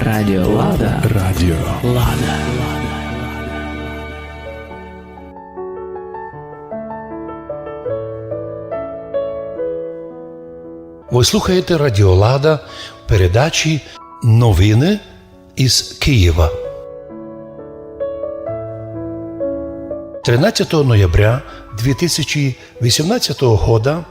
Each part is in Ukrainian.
Радіо Лада. Радіо Лада. Ви слухаєте Радіо Лада в передачі «Новини із Києва». 13 ноября 2018 года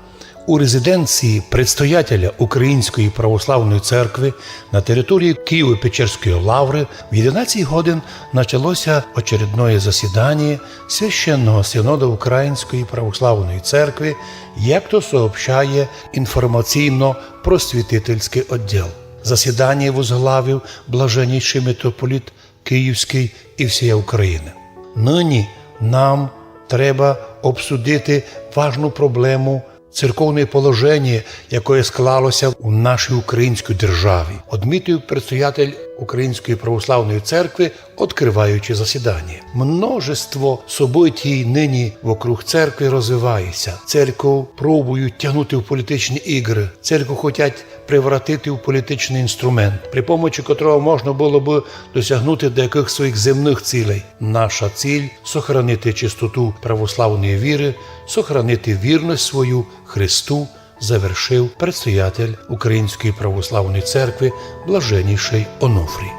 у резиденції предстоятеля Української православної церкви на території Києво-Печерської лаври в 11 годин началося очередное заседание Священного Синода Української православної церкви, як то сообщає інформаційно-просвітительський відділ. Засідання возглавив блаженніший митрополит Київський і всієї України. Нині нам треба обсудити важну проблему церковне положення, яке склалося в нашій українській державі, одмітив предстоятель Української православної церкви, відкриваючи засідання. Множество событий нині вокруг церкви розвивається. Церкву пробують тягнути в політичні ігри. Церкву хочуть превратити в політичний інструмент, при помочі котрого можна було б досягнути деяких своїх земних цілей. Наша ціль – сохранити чистоту православної віри, сохранити вірність свою Христу, завершив предстоятель Української православної церкви блаженніший Онуфрій.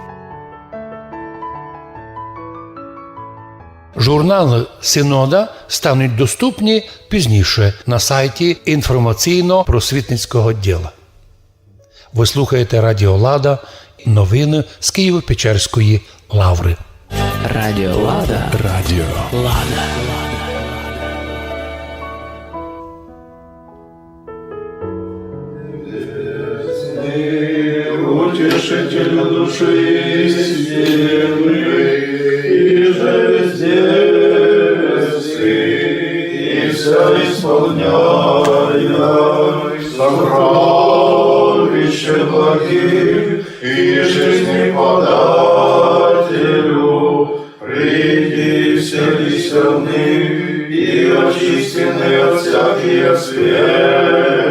Журнали Синода стануть доступні пізніше на сайті інформаційно-просвітницького відділу. Ви слухаєте Радіо Лада, новини з Києво-Печерської лаври. Радіо Лада. Радіо Лада. Утешитель души истины, и же везде и вся исполняя сокровище благих и жизни подателю, приди вселися в них и очистены от всяких скверны,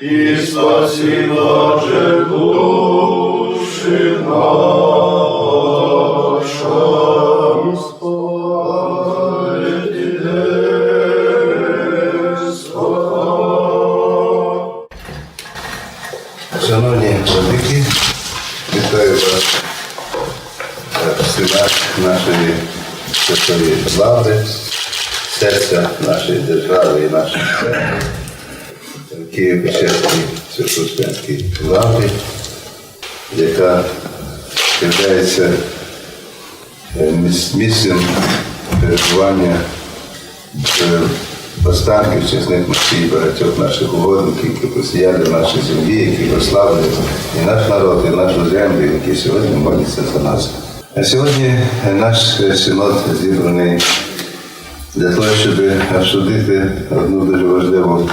и спаси даже души наша. Шановні владики, вітаю вас в стінах нашої святої слави, серця нашої держави і нашої церкви, Києво-Печерській Свято-Успенській лаврі, яка є місцем перебування останків чесних мощей багатьох наших угодників, які посіяли наші землі, які прославили і наш народ, і нашу землю, які сьогодні моляться за нас. А сьогодні наш синод зібраний для того, щоб обсудити одну дуже важливу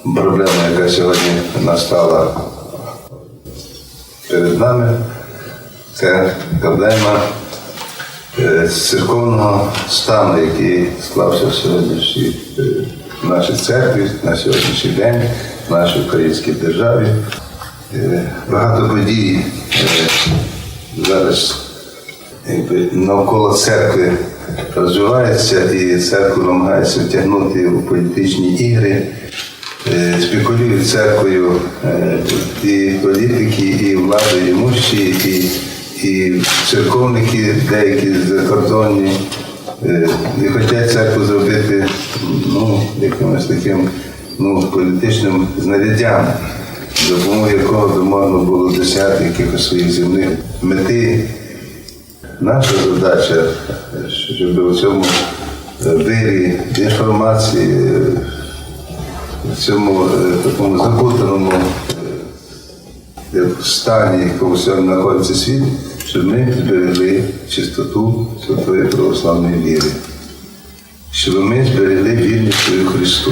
проблему, яка сьогодні настала перед нами. Це проблема церковного стану, який склався в сьогоднішній нашій церкві, на сьогоднішній день, в нашій українській державі. Багато подій зараз навколо церкви розвивається, і церкву намагається втягнути у політичні ігри. Спекулюють церквою і політики, і влади, і мущі, і церковники, деякі закордонні, і хочуть церкву зробити якимось таким політичним знаряддям, за допомогою якого можна було досягти якихось своїх земних мети. Наша задача, щоб у цьому вирі інформації, в цьому такому закутаному стані, в якому сьогодні знаходиться світ, щоб ми зберегли чистоту святої православної віри, щоб ми зберегли вірність свою Христу.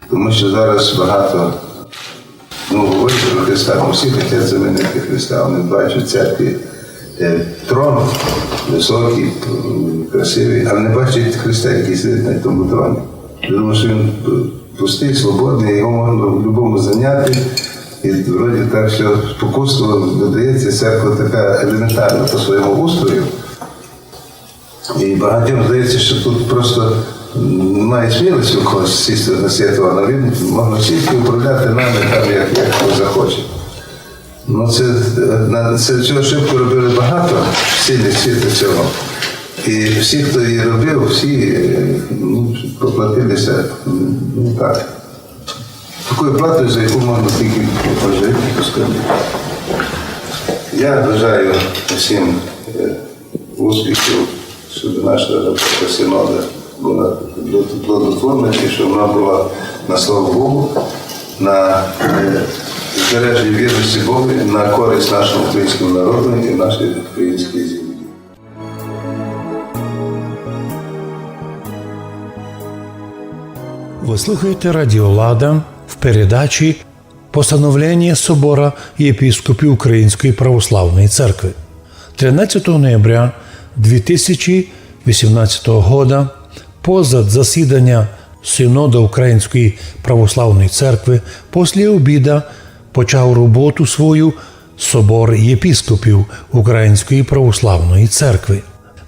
Тому що зараз багато говорять про Христа, всі хочуть замінити Христа, вони бачать в церкві трон високий, красивий, але не бачать Христа, який сидить на тому троні. Тому що він пустий, свободний, його можна в будь-якому заняти, І вроді так, що спокусливо додається церква така елементарна по своєму устрою. І багатьом здається, що тут просто немає смілості у когось сісти на святого, але він може тільки управляти нами там, як хто захоче. Ну, це цю ошибку робили багато сильних світу цього. І всі, хто її робив, всі поплатилися так. Такою платою, за яку можна тільки пожити. Я бажаю всім успіхів, щоб наша синода була плодотворна, і щоб вона була на славу Богу, на збереження вірності Богу, на користь нашому українському народу і нашій українській землі. Ви слухаєте Радіо Лада в передачі «Постановлення Собора єпископів Української Православної Церкви». 13 ноября 2018 года позад засідання Синода Української Православної Церкви після обіда почав роботу свою Собор єпископів Української Православної Церкви.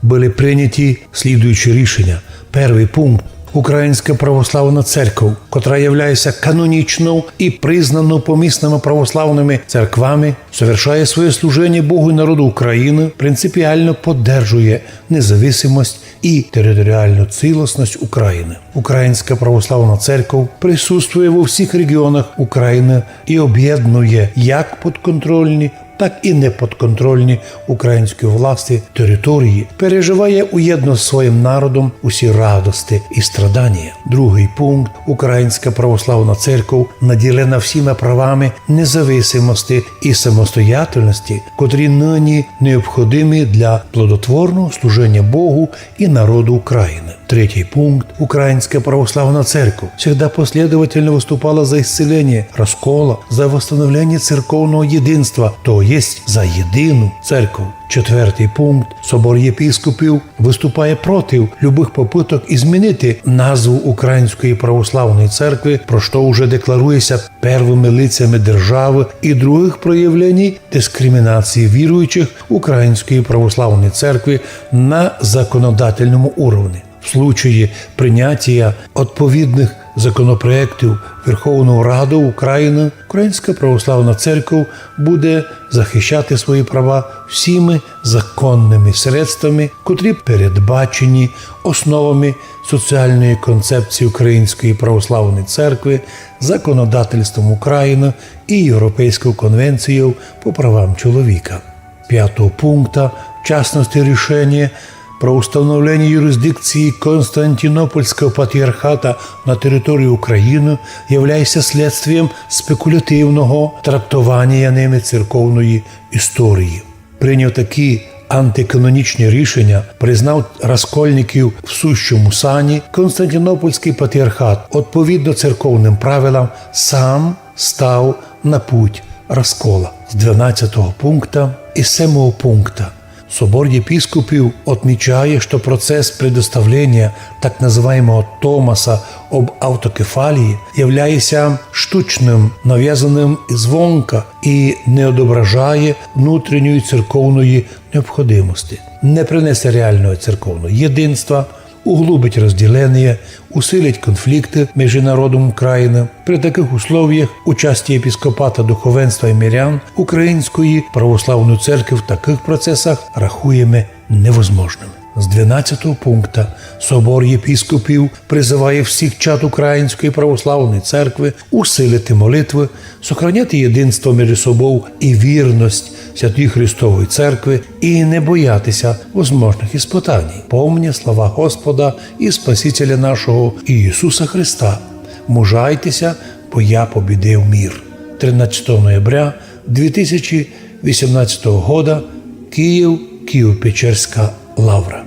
Були прийняті слідуючі рішення. Перший пункт. Українська православна церква, котра являється канонічною і признаною помісними православними церквами, совершає своє служення Богу і народу України, принципіально підтримує незалежність і територіальну цілісність України. Українська православна церква присутствує у всіх регіонах України і об'єднує як підконтрольні, так і неподконтрольні української власті території, переживає уєдно з своїм народом усі радості і страдання. Другий пункт. Українська православна церква наділена всіма правами незалежності і самостоятельності, котрі нині необхідні для плодотворного служення Богу і народу України. Третий пункт. Українська православна церковь всегда последовательно выступала за исцеление раскола, за восстановление церковного единства, то есть за єдину церковь. Четвертий пункт. Собор єпископів виступає проти любих попиток змінити назву Української православної церкви, про що вже декларується первими лицями держави і других проявлень дискримінації віруючих Української православної церкви на законодательному уровні. В случаї прийняття відповідних законопроєктів Верховної Ради України, Українська православна церква буде захищати свої права всіми законними средствами, котрі передбачені основами соціальної концепції Української православної церкви, законодательством України і Європейською конвенцією по правам чоловіка. П'ятого пункту, в частності рішення про установлення юрисдикції Константинопольського патріархата на території України являється слідством спекулятивного трактування ними церковної історії. Прийняв такі антиканонічні рішення, признав розкольників в сущому сані, Константинопольський патріархат, відповідно церковним правилам, сам став на путь розкола. З 12-го пункту і 7-го пункту Собор епископів отмечает, что процесс предоставления так называемого Томаса об автокефалии является штучным, навязанным звонка и не отображає внутрішньої церковної необхідності, не принесе реального церковного єдинства, углубить розділення, усилить конфлікти між народом України. При таких условиях участі єпископата, духовенства і мирян Української православної церкви в таких процесах рахуємо невозможними. З 12-го пункту Собор єпископів призиває всіх чад Української православної церкви усилити молитви, сохраняти єдинство між собою і вірність Святої Христової Церкви і не боятися возможних іспитань. Помня слова Господа і Спасителя нашого Ісуса Христа. Мужайтеся, бо я побідив мир. 13 ноября 2018 года. Київ, Києво-Печерська лавра.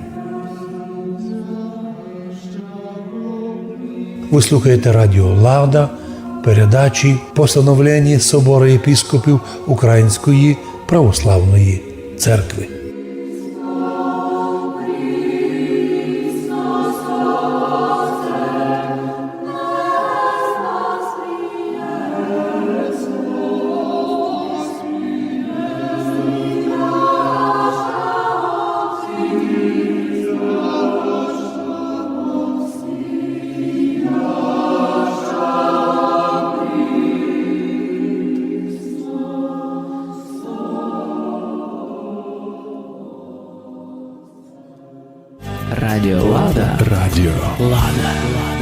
Ви слухаєте Радіо Лада, передачі «Постановлення Собору єпископів Української Православної Церкви». Радіо Лада. Радіо Лада.